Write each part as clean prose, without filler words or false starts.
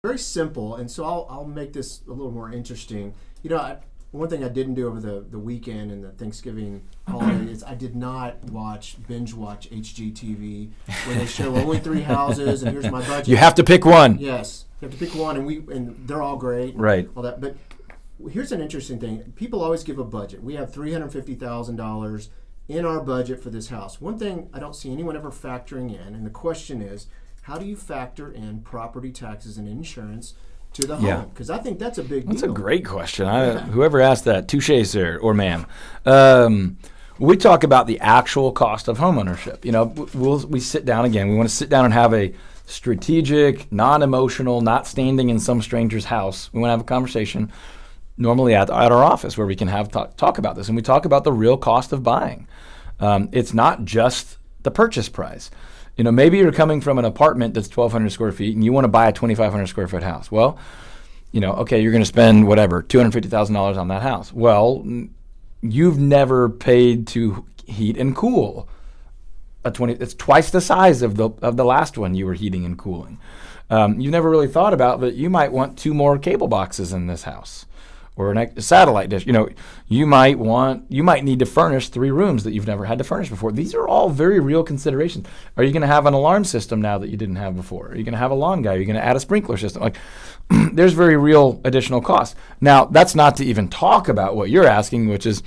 very simple, and so I'll make this a little more interesting. One thing I didn't do over the weekend and the Thanksgiving holiday is I did not binge watch HGTV where they show only 3 houses and here's my budget. You have to pick one. Yes, you have to pick one, and they're all great. Right. All that, but here's an interesting thing. People always give a budget. We have $350,000 in our budget for this house. One thing I don't see anyone ever factoring in, and the question is, how do you factor in property taxes and insurance to the home? Because I think that's a big deal. That's a great question. Whoever asked that, touche, sir, or ma'am. We talk about the actual cost of homeownership. We sit down again. We want to sit down and have a strategic, non-emotional, not standing in some stranger's house. We want to have a conversation normally at our office where we can have talk about this. And we talk about the real cost of buying. It's not just the purchase price. Maybe you're coming from an apartment that's 1,200 square feet and you want to buy a 2,500 square foot house. Well, okay, you're going to spend $250,000 on that house. Well, you've never paid to heat and cool it's twice the size of the last one you were heating and cooling. You've never really thought about that you might want 2 more cable boxes in this house. Or a satellite dish. You might need to furnish 3 rooms that you've never had to furnish before. These are all very real considerations. Are you going to have an alarm system now that you didn't have before? Are you going to have a lawn guy? Are you going to add a sprinkler system? There's very real additional costs. Now, that's not to even talk about what you're asking, which is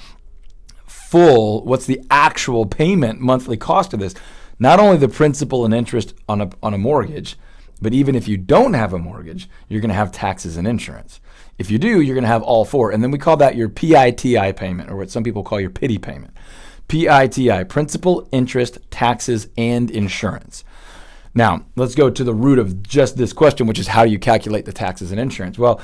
what's the actual payment monthly cost of this? Not only the principal and interest on a mortgage, but even if you don't have a mortgage, you're going to have taxes and insurance. If you do, you're going to have all 4. And then we call that your PITI payment, or what some people call your PITI payment. PITI, principal, interest, taxes, and insurance. Now, let's go to the root of just this question, which is how do you calculate the taxes and insurance? Well,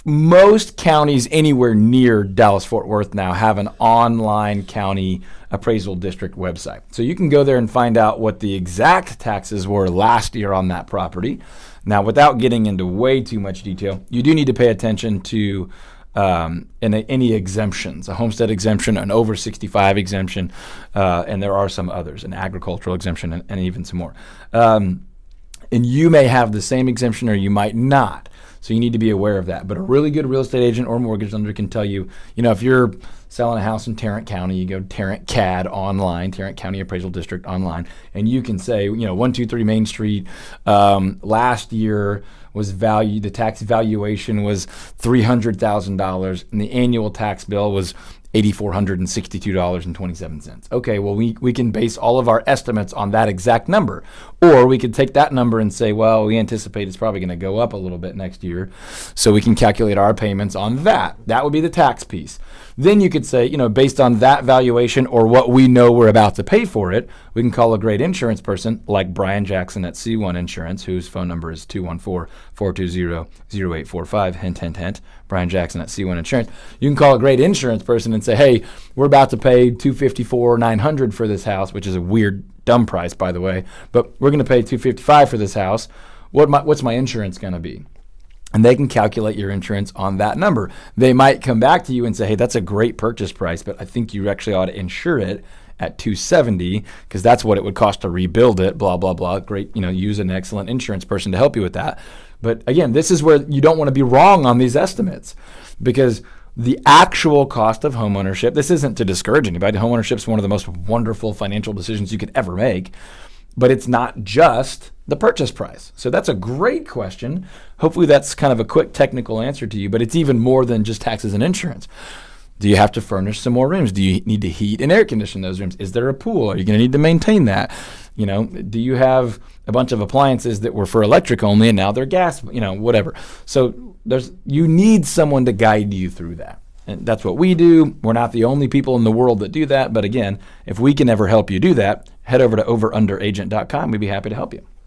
most counties anywhere near Dallas-Fort Worth now have an online county appraisal district website. So you can go there and find out what the exact taxes were last year on that property. Now, without getting into way too much detail, you do need to pay attention to any exemptions, a homestead exemption, an over 65 exemption, and there are some others, an agricultural exemption, and even some more. And you may have the same exemption or you might not. So you need to be aware of that. But a really good real estate agent or mortgage lender can tell you, if you're selling a house in Tarrant County, you go Tarrant CAD online, Tarrant County Appraisal District online, and you can say, 123 Main Street, last year the tax valuation was $300,000 and the annual tax bill was $8,462.27. Okay, well, we can base all of our estimates on that exact number. Or we could take that number and say, well, we anticipate it's probably going to go up a little bit next year, so we can calculate our payments on that. That would be the tax piece. Then you could say, based on that valuation or what we know we're about to pay for it, we can call a great insurance person like Brian Jackson at C1 Insurance, whose phone number is 214-420-0845, hint, hint, hint. Brian Jackson at C1 Insurance. You can call a great insurance person and say, hey, we're about to pay $254,900 for this house, which is a weird, dumb price, by the way, but we're going to pay $255 for this house. What's my insurance going to be? And they can calculate your insurance on that number. They might come back to you and say, hey, that's a great purchase price, but I think you actually ought to insure it at $270 because that's what it would cost to rebuild it, blah, blah, blah. Great, use an excellent insurance person to help you with that. But again, this is where you don't want to be wrong on these estimates because the actual cost of homeownership, this isn't to discourage anybody. Homeownership is one of the most wonderful financial decisions you could ever make, but it's not just the purchase price. So that's a great question. Hopefully that's kind of a quick technical answer to you, but it's even more than just taxes and insurance. Do you have to furnish some more rooms? Do you need to heat and air condition those rooms? Is there a pool? Are you going to need to maintain that? Do you have a bunch of appliances that were for electric only and now they're gas, whatever. So you need someone to guide you through that. And that's what we do. We're not the only people in the world that do that. But again, if we can ever help you do that, head over to overunderagent.com. We'd be happy to help you.